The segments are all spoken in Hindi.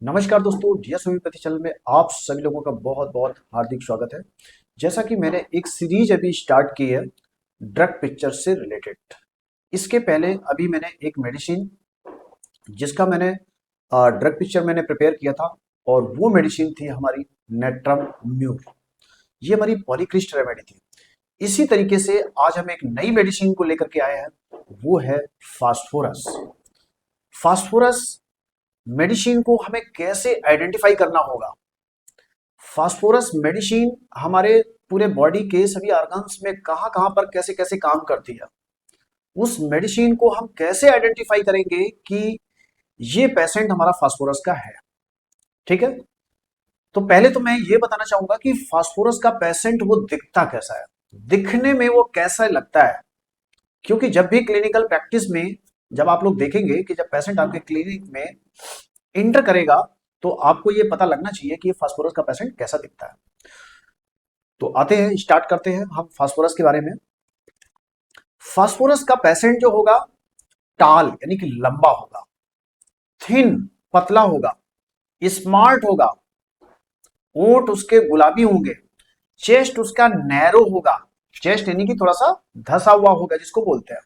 नमस्कार दोस्तों, डीएस होम्योपैथी चैनल में आप सभी लोगों का बहुत बहुत हार्दिक स्वागत है। जैसा कि मैंने एक सीरीज अभी स्टार्ट की है ड्रग पिक्चर से रिलेटेड। इसके पहले अभी मैंने एक मेडिसिन जिसका मैंने ड्रग पिक्चर मैंने प्रिपेयर किया था और वो मेडिसिन थी हमारी नेट्रम म्यूर। ये हमारी पॉलीक्रिस्ट रेमेडी थी। इसी तरीके से आज हम एक नई मेडिसिन को लेकर के आए हैं, वो है फास्फोरस। फास्फोरस मेडिसिन को हमें कैसे आइडेंटिफाई करना होगा। फास्फोरस मेडिसिन हमारे पूरे बॉडी के सभी ऑर्गन्स में कहां कहां पर कैसे कैसे काम करती है, उस मेडिसिन को हम कैसे आइडेंटिफाई करेंगे कि ये पेशेंट हमारा फास्फोरस का है। ठीक है, तो पहले तो मैं ये बताना चाहूंगा कि फास्फोरस का पेशेंट वो दिखता कैसा है, दिखने में वो कैसा लगता है। क्योंकि जब भी क्लिनिकल प्रैक्टिस में जब आप लोग देखेंगे कि जब पेशेंट आपके क्लिनिक में इंटर करेगा तो आपको ये पता लगना चाहिए कि फास्फोरस का पेशेंट कैसा दिखता है। तो आते हैं, स्टार्ट करते हैं हम फास्फोरस के बारे में। फास्फोरस का पेशेंट जो होगा टाल यानी कि लंबा होगा, थिन पतला होगा, स्मार्ट होगा, ओंठ उसके गुलाबी होंगे, चेस्ट उसका नैरो होगा, चेस्ट यानी कि थोड़ा सा धसा हुआ होगा जिसको बोलते हैं,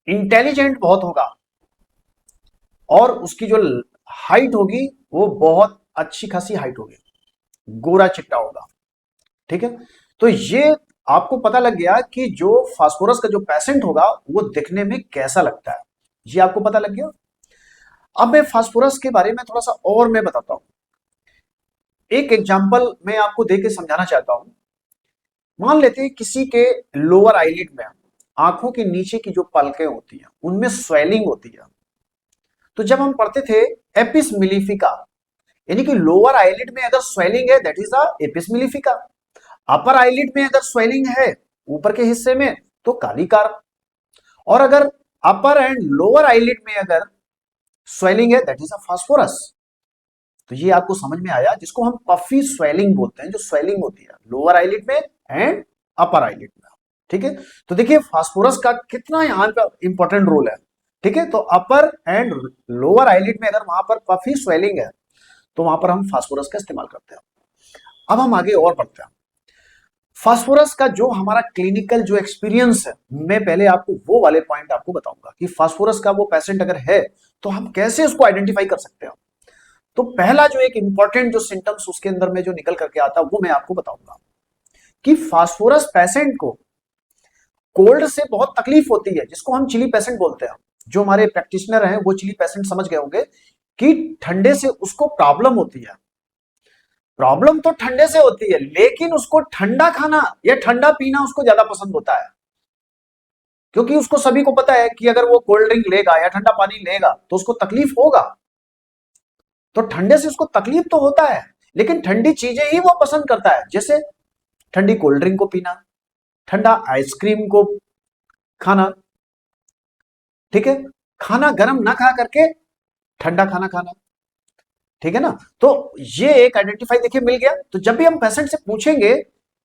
इंटेलिजेंट बहुत होगा और उसकी जो हाइट होगी वो बहुत अच्छी खासी हाइट होगी, गोरा चिट्टा होगा। ठीक है, तो ये आपको पता लग गया कि जो फास्फोरस का जो पेशेंट होगा वो दिखने में कैसा लगता है, ये आपको पता लग गया। अब मैं फास्फोरस के बारे में थोड़ा सा और मैं बताता हूं। एक एग्जांपल मैं आपको देके समझाना चाहता हूं। मान लेते हैं किसी के लोअर आईलिड में, आंखों के नीचे की जो पलकें होती हैं उनमें स्वेलिंग होती है। तो जब हम पढ़ते थे एपिस मिलिफिका, यानी कि लोअर आईलिड में अगर स्वेलिंग है that is the apis mellifica. Upper eyelid में अगर स्वेलिंग है ऊपर के हिस्से में तो कालिकार। और अगर अपर एंड लोअर आईलिड में अगर स्वेलिंग है दैट इज अ फास्फोरस। तो ये आपको समझ में आया, जिसको हम पफी स्वेलिंग बोलते हैं, जो स्वेलिंग होती है लोअर आईलिड में एंड अपर आईलिड में। ठीक है, तो देखिए फास्फोरस का कितना यहां पर इंपॉर्टेंट रोल है। ठीक है, तो अपर एंड लोअर आईलिड में अगर वहां पर पफी स्वेलिंग है तो वहां पर हम फास्फोरस का इस्तेमाल करते हैं। अब हम आगे और बढ़ते हैं। फास्फोरस का जो हमारा क्लिनिकल जो एक्सपीरियंस है, मैं पहले आपको वो वाले पॉइंट आपको बताऊंगा कि फास्फोरस का वो पेशेंट अगर है तो हम कैसे उसको आइडेंटिफाई कर सकते हैं। तो पहला जो एक इंपॉर्टेंट जो सिम्टम्स उसके अंदर में जो निकल करके आता है वो मैं आपको बताऊंगा कि फास्फोरस पेशेंट को कोल्ड से बहुत तकलीफ होती है, जिसको हम चिली पेशेंट बोलते हैं। जो हमारे प्रैक्टिशनर हैं वो चिली पेशेंट समझ गए होंगे कि ठंडे से उसको प्रॉब्लम होती है। प्रॉब्लम तो ठंडे से होती है लेकिन उसको ठंडा खाना या ठंडा पीना उसको ज्यादा पसंद होता है। क्योंकि उसको सभी को पता है कि अगर वो कोल्ड ड्रिंक लेगा या ठंडा पानी लेगा तो उसको तकलीफ होगा। तो ठंडे से उसको तकलीफ तो होता है लेकिन ठंडी चीजें ही वो पसंद करता है, जैसे ठंडी कोल्ड ड्रिंक को पीना, ठंडा आइसक्रीम को खाना। ठीक है, खाना गर्म ना खा करके ठंडा खाना खाना। ठीक है ना, तो ये एक आइडेंटिफाई देखिए मिल गया। तो जब भी हम पेशेंट से पूछेंगे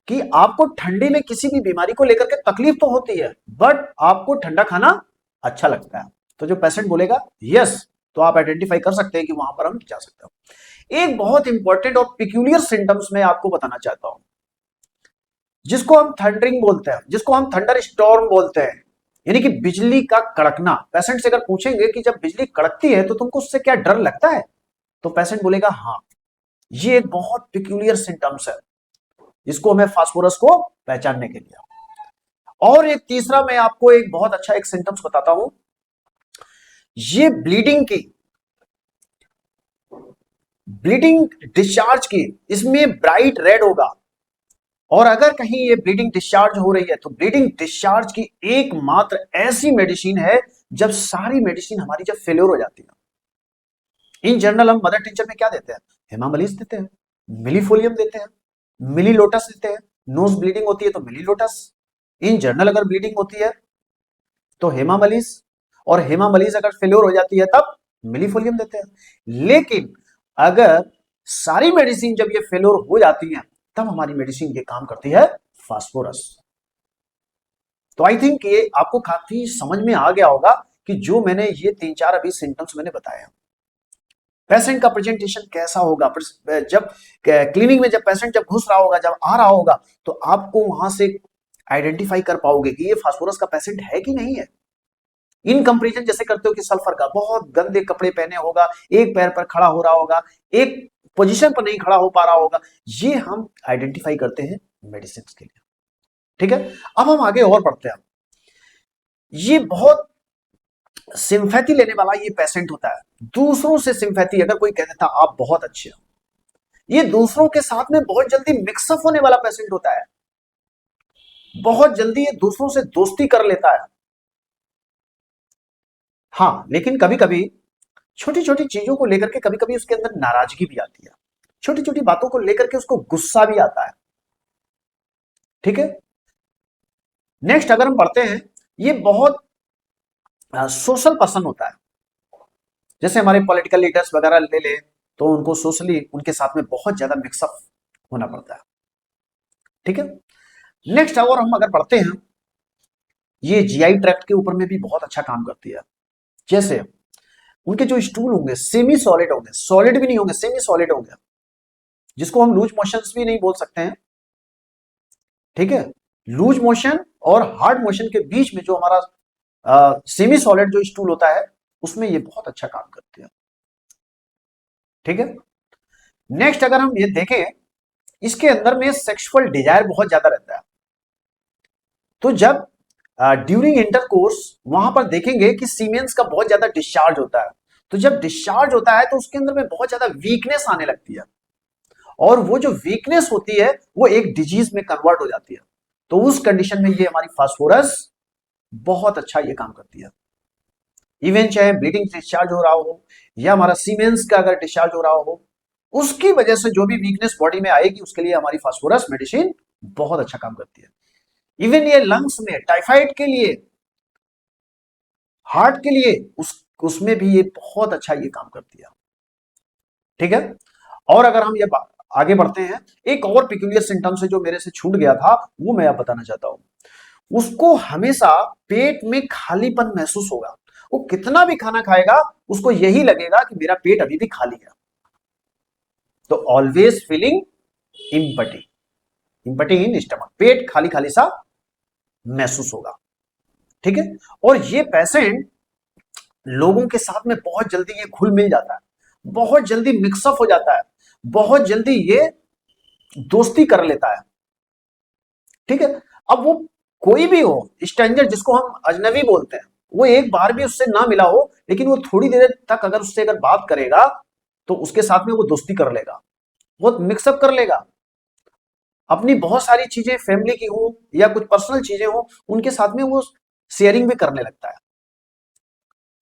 कि आपको ठंडी में किसी भी बीमारी को लेकर के तकलीफ तो होती है बट आपको ठंडा खाना अच्छा लगता है, तो जो पेशेंट बोलेगा यस, तो आप आइडेंटिफाई कर सकते हैं कि वहां पर हम जा सकते हैं। एक बहुत इंपॉर्टेंट और पिक्यूलियर सिम्टम्स मैं आपको बताना चाहता हूं, जिसको हम थंडरिंग बोलते हैं, जिसको हम थंडर स्टॉर्म बोलते हैं, यानी कि बिजली का कड़कना। पेशेंट से अगर पूछेंगे कि जब बिजली कड़कती है तो तुमको उससे क्या डर लगता है, तो पेशेंट बोलेगा हाँ। ये एक बहुत पिक्यूलियर सिम्टम्स है, इसको हमें फास्फोरस को पहचानने के लिए। और एक तीसरा मैं आपको एक बहुत अच्छा एक सिम्टम्स बताता हूं, ये ब्लीडिंग की, ब्लीडिंग डिस्चार्ज की, इसमें ब्राइट रेड होगा। और अगर कहीं ये ब्लीडिंग डिस्चार्ज हो रही है तो ब्लीडिंग डिस्चार्ज की एकमात्र ऐसी मेडिसिन है जब सारी मेडिसिन हमारी जब फेल्योर हो जाती है। इन जनरल हम मदर टिंचर में क्या देते हैं, हेमामलिस देते हैं, मिलीफोलियम देते हैं, मिली लोटस देते हैं। नोज ब्लीडिंग होती है तो मिली लोटस। इन जनरल अगर ब्लीडिंग होती है तो हेमामलिस, और हेमामलिस अगर फेल्योर हो जाती है तब मिलीफोलियम देते हैं। लेकिन अगर सारी मेडिसिन जब ये फेल्योर हो जाती है तब हमारी मेडिसिन ये काम करती है फास्फोरस। तो आई थिंक ये आपको काफी समझ में आ गया होगा कि जो मैंने ये तीन चार अभी सिम्टम्स मैंने बताए हैं। पेशेंट का प्रेजेंटेशन कैसा होगा, जब क्लिनिक में जब पेशेंट जब घुस रहा होगा, जब आ रहा होगा, तो आपको वहां से आइडेंटिफाई कर पाओगे कि ये फास्फोरस का पेशेंट है कि नहीं है। इन कंपेरिजन जैसे करते हो कि सल्फर का, बहुत गंदे कपड़े पहने होगा, एक पैर पर खड़ा हो रहा होगा, एक पोजीशन पर नहीं खड़ा हो पा रहा होगा, ये हम आइडेंटिफाई करते हैं मेडिसिन के लिए। ठीक है, अब हम आगे और बढ़ते हैं। ये बहुत सिंपैथी लेने वाला ये पेशेंट होता है, दूसरों से सिंपैथी। अगर कोई कह देता आप बहुत अच्छे हो, ये दूसरों के साथ में बहुत जल्दी मिक्सअप होने वाला पेशेंट होता है, बहुत जल्दी ये दूसरों से दोस्ती कर लेता है। हाँ, लेकिन कभी कभी छोटी छोटी चीजों को लेकर के कभी कभी उसके अंदर नाराजगी भी आती है, छोटी छोटी बातों को लेकर के उसको गुस्सा भी आता है। ठीक है, नेक्स्ट अगर हम पढ़ते हैं, ये बहुत सोशल पर्सन होता है। जैसे हमारे पॉलिटिकल लीडर्स वगैरह ले ले, तो उनको सोशली उनके साथ में बहुत ज्यादा मिक्सअप होना पड़ता है। ठीक है, नेक्स्ट और हम अगर पढ़ते हैं, ये जीआई ट्रैक्ट के ऊपर में भी बहुत अच्छा काम करती है। जैसे उनके जो स्टूल होंगे सेमी सॉलिड होंगे, सॉलिड भी नहीं होंगे, सेमी सॉलिड होंगे, जिसको हम लूज मोशंस भी नहीं बोल सकते हैं। ठीक है, लूज मोशन और हार्ड मोशन के बीच में जो हमारा सेमी सॉलिड जो स्टूल होता है, उसमें ये बहुत अच्छा काम करते हैं। ठीक है, नेक्स्ट अगर हम ये देखें, इसके अंदर में सेक्सुअल डिजायर बहुत ज्यादा रहता है। तो जब ड्यूरिंग इंटरकोर्स वहां पर देखेंगे कि सीमेंस का बहुत ज्यादा डिस्चार्ज होता है, तो जब डिस्चार्ज होता है तो उसके अंदर में बहुत ज्यादा वीकनेस आने लगती है, और वो जो वीकनेस होती है वो एक डिजीज में कन्वर्ट हो जाती है। तो उस कंडीशन में ये हमारी फास्फोरस बहुत अच्छा ये काम करती है। इवन चाहे ब्लीडिंग डिस्चार्ज हो रहा हो या हमारा सीमेंस का अगर डिस्चार्ज हो रहा हो, उसकी वजह से जो भी वीकनेस बॉडी में आएगी, उसके लिए हमारी फास्फोरस मेडिसिन बहुत अच्छा काम करती है। इवन ये लंग्स में टाइफाइड के लिए, हार्ट के लिए, उसमें भी ये बहुत अच्छा ये काम करती है। ठीक है, और अगर हम ये आगे बढ़ते हैं, एक और पिक्यूलियर सिम्टम्स है जो मेरे से छूट गया था, वो मैं आप बताना चाहता हूं। उसको हमेशा पेट में खालीपन महसूस होगा, वो कितना भी खाना खाएगा उसको यही लगेगा कि मेरा पेट अभी भी खाली है। तो always feeling empty, empty in stomach, पेट खाली खाली सा महसूस होगा। ठीक है, और ये पेशेंट लोगों के साथ में बहुत जल्दी ये घुल मिल जाता है, बहुत जल्दी मिक्सअप हो जाता है, बहुत जल्दी ये दोस्ती कर लेता है। ठीक है, अब वो कोई भी हो, स्ट्रेंजर जिसको हम अजनबी बोलते हैं, वो एक बार भी उससे ना मिला हो, लेकिन वो थोड़ी देर तक अगर उससे अगर बात करेगा तो उसके साथ में वो दोस्ती कर लेगा, बहुत मिक्सअप कर लेगा। अपनी बहुत सारी चीजें फैमिली की हो या कुछ पर्सनल चीजें हो, उनके साथ में वो शेयरिंग भी करने लगता है।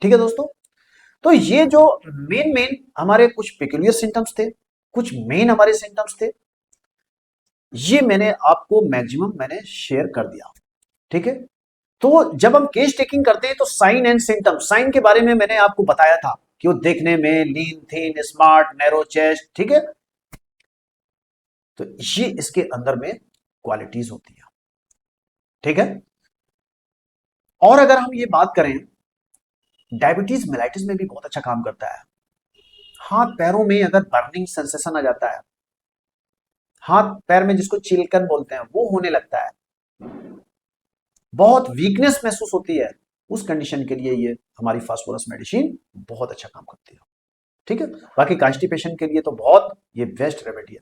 ठीक है दोस्तों, तो ये जो मेन मेन हमारे कुछ पेक्यूलियर सिम्टम्स थे, कुछ मेन हमारे सिम्टम्स थे, ये मैंने आपको मैक्सिमम मैंने शेयर कर दिया। ठीक है, तो जब हम केस टेकिंग करते हैं तो साइन एंड सिम्टम, साइन के बारे में मैंने आपको बताया था कि वो देखने में लीन, थिन, स्मार्ट, नैरो चेस्ट। ठीक है, तो ये इसके अंदर में क्वालिटीज होती है। ठीक है, और अगर हम ये बात करें, डायबिटीज मेलाइटिस में भी बहुत अच्छा काम करता है। हाथ पैरों में अगर बर्निंग सेंसेशन आ जाता है, हाथ पैर में जिसको चिलकन बोलते हैं वो होने लगता है, बहुत वीकनेस महसूस होती है, उस कंडीशन के लिए ये हमारी फास्फोरस मेडिसिन बहुत अच्छा काम करती है। ठीक है, बाकी कॉन्स्टिपेशन के लिए तो बहुत ये बेस्ट रेमेडी है।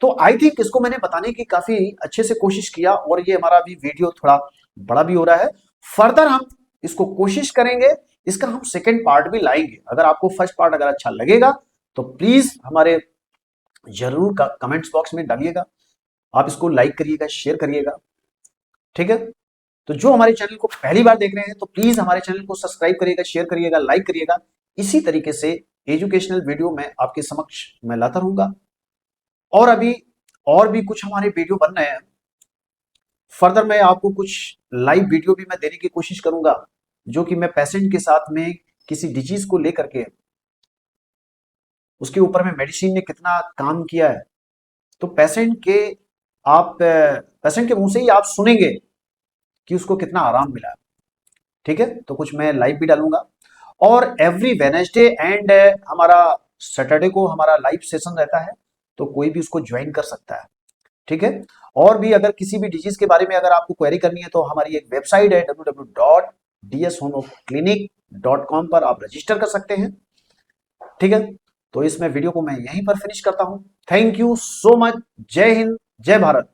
तो आई थिंक इसको मैंने बताने की काफी अच्छे से कोशिश किया, और ये हमारा अभी वीडियो थोड़ा बड़ा भी हो रहा है। फर्दर हम इसको कोशिश करेंगे, इसका हम सेकेंड पार्ट भी लाएंगे। अगर आपको फर्स्ट पार्ट अगर अच्छा लगेगा तो प्लीज हमारे जरूर कमेंट्स बॉक्स में डालिएगा, आप इसको लाइक करिएगा, शेयर करिएगा। ठीक है, तो जो हमारे चैनल को पहली बार देख रहे हैं तो प्लीज हमारे चैनल को सब्सक्राइब करिएगा, शेयर करिएगा, लाइक करिएगा। इसी तरीके से एजुकेशनल वीडियो मैं आपके समक्ष मैं लाता रहूंगा, और अभी और भी कुछ हमारे वीडियो बन रहे हैं। फर्दर मैं आपको कुछ लाइव वीडियो भी मैं देने की कोशिश करूंगा, जो कि मैं पेशेंट के साथ में किसी डिजीज को लेकर के उसके ऊपर में मेडिसिन ने कितना काम किया है, तो पेशेंट के मुंह से ही आप सुनेंगे कि उसको कितना आराम मिला है। ठीक है, तो कुछ मैं लाइव भी डालूंगा, और एवरी वेडनेसडे एंड हमारा सैटरडे को हमारा लाइव सेशन रहता है, तो कोई भी उसको ज्वाइन कर सकता है। ठीक है। और भी अगर किसी भी डिजीज के बारे में अगर आपको क्वेरी करनी है तो हमारी एक वेबसाइट है www.dshonoclinic.com पर आप रजिस्टर कर सकते हैं। ठीक है। तो इसमें वीडियो को मैं यहीं पर फिनिश करता हूं। Thank you so much. जय हिंद, जय भारत।